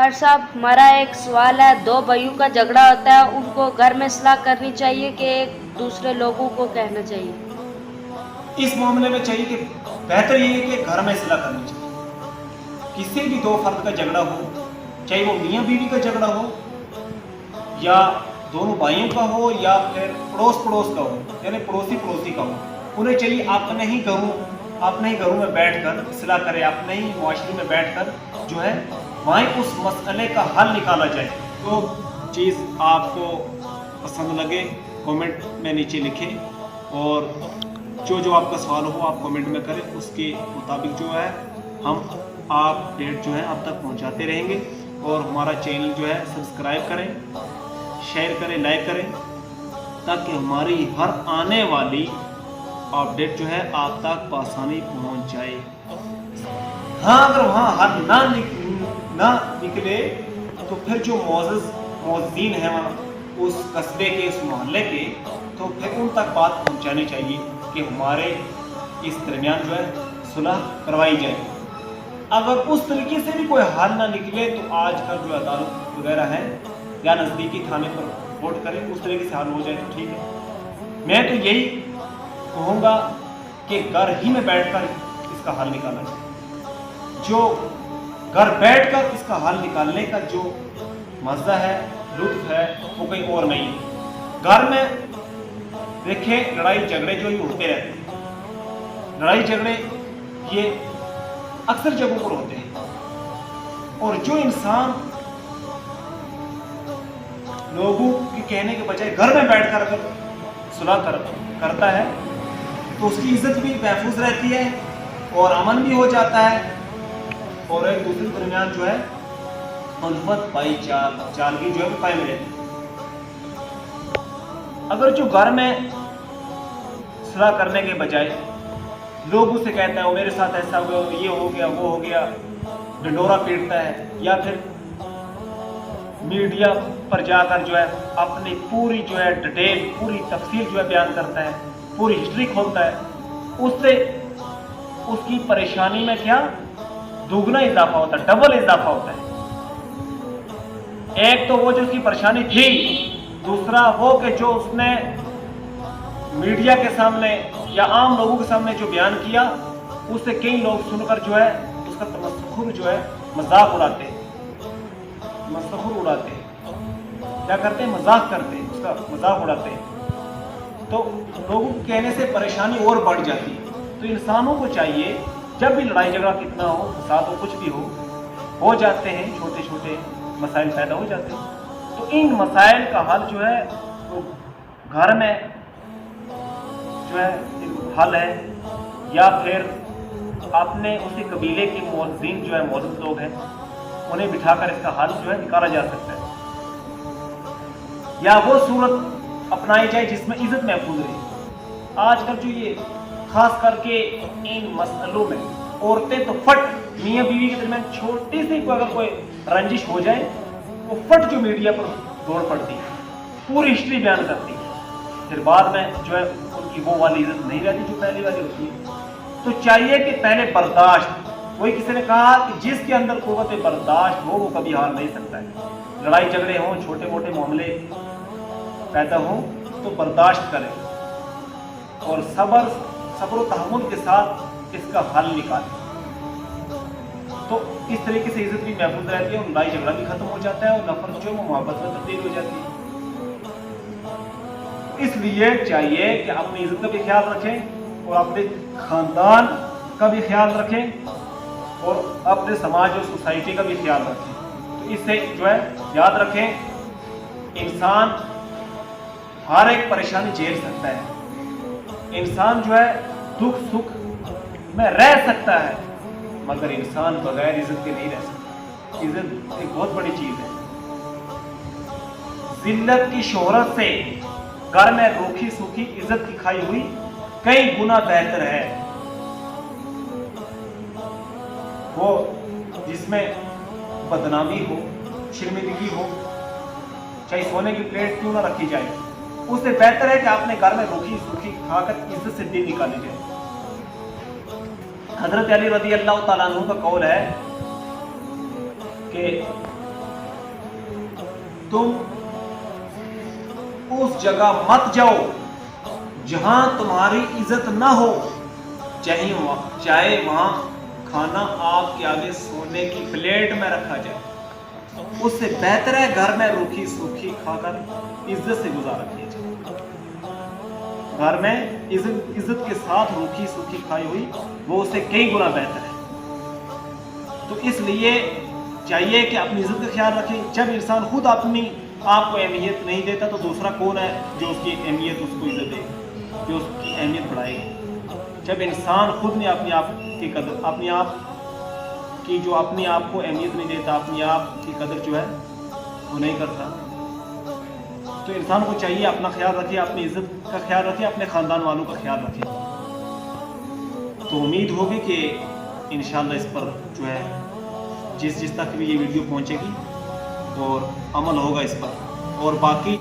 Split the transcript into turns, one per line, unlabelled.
Car साहब, हमारा एक सवाल है। दो भाइयों का झगड़ा होता है, उनको घर में सलाह करनी चाहिए कि एक दूसरे लोगों को कहना चाहिए?
इस मामले में चाहिए कि बेहतर ये है कि घर में सलाह करनी चाहिए। किसी भी दो फर्द का झगड़ा हो, चाहे वो मियाँ बीवी का झगड़ा हो या दोनों भाइयों का हो या फिर पड़ोस का हो, यानी पड़ोसी का हो, उन्हें चाहिए अपने ही घरों में बैठकर सलाह करें, अपने ही मुआशरे में बैठकर जो है वहीं उस मसले का हल निकाला जाए। तो चीज़ आपको पसंद लगे कमेंट में नीचे लिखें और जो आपका सवाल हो आप कमेंट में करें, उसके मुताबिक जो है हम अपडेट जो है आप तक पहुंचाते रहेंगे। और हमारा चैनल जो है सब्सक्राइब करें, शेयर करें, लाइक करें, ताकि हमारी हर आने वाली अपडेट जो है आप तक बआसानी पहुंच जाए। हाँ, अगर वहाँ हल ना निकले तो फिर जो मौज़ीन है वहाँ उस कस्बे के, उस मोहल्ले के, तो फिर उन तक बात पहुँचानी चाहिए कि हमारे इस दरमियान जो है सुलह करवाई जाए। अगर उस तरीके से भी कोई हल ना निकले तो आजकल जो अदालत वगैरह है या नज़दीकी थाने पर रिपोर्ट करें, उस तरीके से हल हो जाए तो ठीक है। मैं तो यही कहूँगा कि घर ही में बैठकर इसका हल निकाला जाए। जो घर बैठकर इसका हल निकालने का जो मज़ा है, लुत्फ है, वो कहीं और नहीं है। घर में देखें लड़ाई झगड़े जो ये होते रहते हैं, लड़ाई झगड़े ये अक्सर जगहों पर होते हैं। और जो इंसान लोगों के कहने के बजाय घर में बैठकर अगर सुलह करता है तो उसकी इज्जत भी महफूज रहती है और अमन भी हो जाता है और एक दूसरे के दरमियान जो है उल्फत भाईचारगी जो है वो कायम रहती है। अगर जो घर में सुलह करने के बजाय लोग उसे कहता है वो मेरे साथ ऐसा हुआ, ये हो गया, वो हो गया, ढिंढोरा पीटता है, या फिर मीडिया पर जाकर जो है अपनी पूरी जो है डिटेल, पूरी तफसील जो है बयान करता है, पूरी हिस्ट्री खोलता है, उससे उसकी परेशानी में क्या दुगना इजाफा होता है, डबल इजाफा होता है। एक तो वो जो उसकी परेशानी थी, दूसरा वो कि जो उसने मीडिया के सामने या आम लोगों के सामने जो बयान किया, उससे कई लोग सुनकर जो है उसका तमस्खुर जो है मजाक उड़ाते हैं, क्या करते हैं, मजाक करते हैं, उसका मजाक उड़ाते हैं। तो लोगों के कहने से परेशानी और बढ़ जाती है। तो इंसानों को चाहिए जब भी लड़ाई झगड़ा कितना हो, फसाद हो, कुछ भी हो जाते हैं, छोटे छोटे मसाइल पैदा हो जाते हैं, तो इन मसाइल का हल जो है वो घर में जो है हल है, या फिर अपने उसी कबीले के मौज़ीन जो है मौजूद लोग हैं उन्हें बिठाकर इसका हल जो है निकाला जा सकता है। या वो सूरत अपनाई जाए जिसमें इज्जत महफूज रहे। आजकल जो ये खास करके इन मसलों में औरतें तो फट मियाँ बीवी के दरमियान छोटी सी अगर कोई रंजिश हो जाए वो फट जो मीडिया पर दौड़ पड़ती है, पूरी हिस्ट्री बयान करती है, फिर बाद में जो है उनकी वो वाली इज्जत नहीं रहती जो पहली वाली होती है। तो चाहिए कि पहले बर्दाश्त, वही किसी ने कहा कि जिसके अंदर कुव्वत बर्दाश्त हो वो कभी हार नहीं सकता है। लड़ाई झगड़े हों, छोटे मोटे मामले पैदा हों तो बर्दाश्त करें और सब्र व तहम्मुल के साथ इसका हल निकालें। तो इस तरीके से इज्जत भी महफूज रहती है और लड़ाई झगड़ा भी खत्म हो जाता है और नफरत जो है वो मोहब्बत में तब्दील हो जाती है। इसलिए चाहिए कि अपनी इज्जत का भी ख्याल रखें और अपने खानदान का भी ख्याल रखें और अपने समाज और सोसाइटी का भी ख्याल रखें। तो इससे जो है याद रखें, इंसान हर एक परेशानी झेल सकता है, इंसान जो है दुख सुख में रह सकता है, मगर इंसान बगैर इज्जत के नहीं रह सकता। इज्जत एक बहुत बड़ी चीज है। जिल्लत की शोहरत से घर में रूखी सूखी इज्जत की खाई हुई कई गुना बेहतर है। वो जिसमें बदनामी हो, शर्मिंदगी हो, चाहे सोने की प्लेट क्यों ना रखी जाए, उससे बेहतर है कि आपने घर में रूखी सूखी खाकर इज्जत से दिन निकाली जाए। हजरत अली रज़ी अल्लाह तआला अन्हु का कौल है कि तुम उस जगह मत जाओ जहां तुम्हारी इज्जत ना हो, चाहे वहां खाना आपके आगे सोने की प्लेट में रखा जाए। उससे बेहतर है घर में रूखी सूखी खाकर इज्जत से गुजारा किया जाए। घर में इज्जत के साथ रूखी सूखी खाई हुई वो उससे कई गुना बेहतर है। तो इसलिए चाहिए कि अपनी इज्जत का ख्याल रखें। जब इंसान खुद अपनी आपको अहमियत नहीं देता तो दूसरा कौन है जो उसकी अहमियत उसको इज्जत देगा, जो उसकी अहमियत बढ़ाएगा। जब इंसान खुद ने अपने आप की कदर, अपने आप की जो अपने आप को अहमियत नहीं देता, अपने आप की कदर जो है वो नहीं करता, तो इंसान को चाहिए अपना ख्याल रखे, अपनी इज्जत का ख्याल रखे, अपने ख़ानदान वालों का ख्याल रखे। तो उम्मीद होगी कि इंशाअल्लाह इस पर जो है जिस तक भी ये वीडियो पहुंचेगी और अमल होगा इस पर। और बाकी